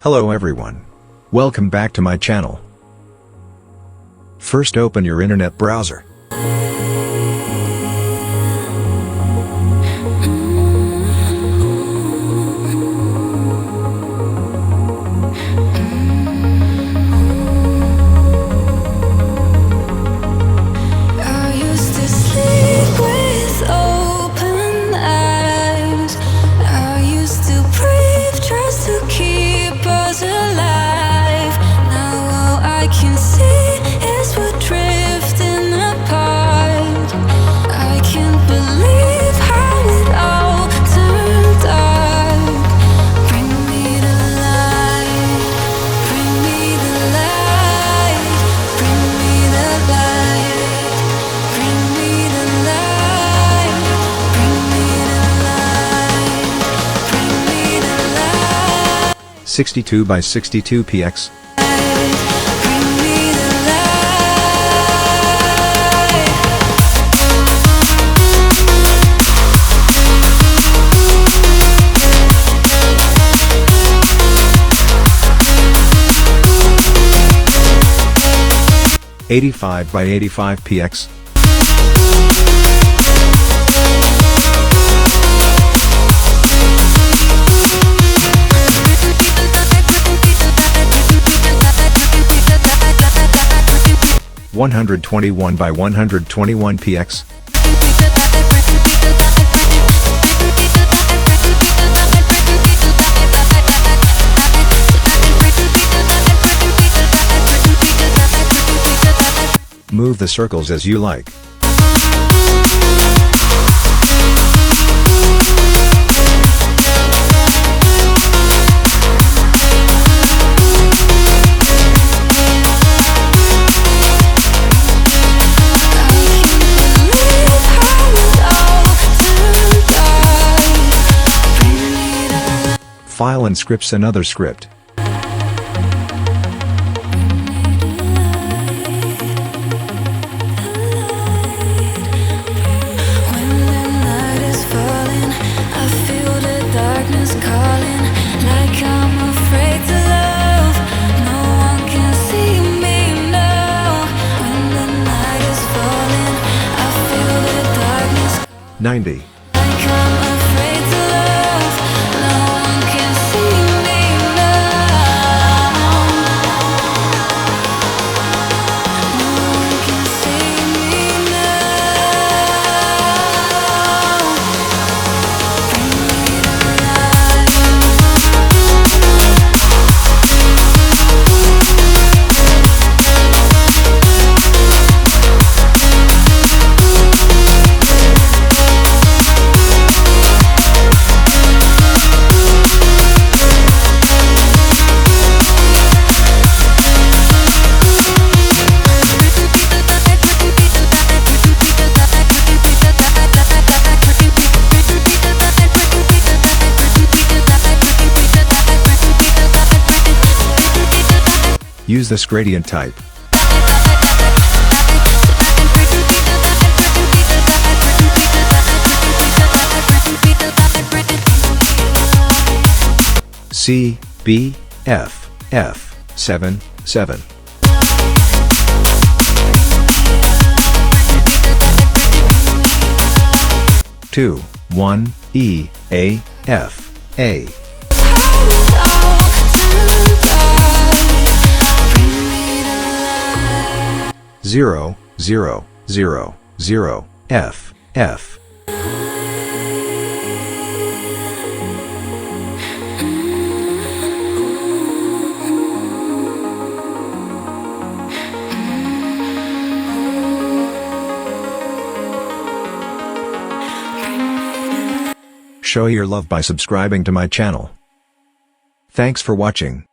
Hello everyone. Welcome back to my channel. First open your internet browser. (62 by 62 px). (85 by 85 px). (121 by 121 px). Move the circles as you like. File and scripts another script. (90) Use this gradient type. C, B, F, F, 7, 7. Two, 1, E, A, F, A. 0, 0, 0, 0, F, F. Show your love by subscribing to my channel. Thanks for watching.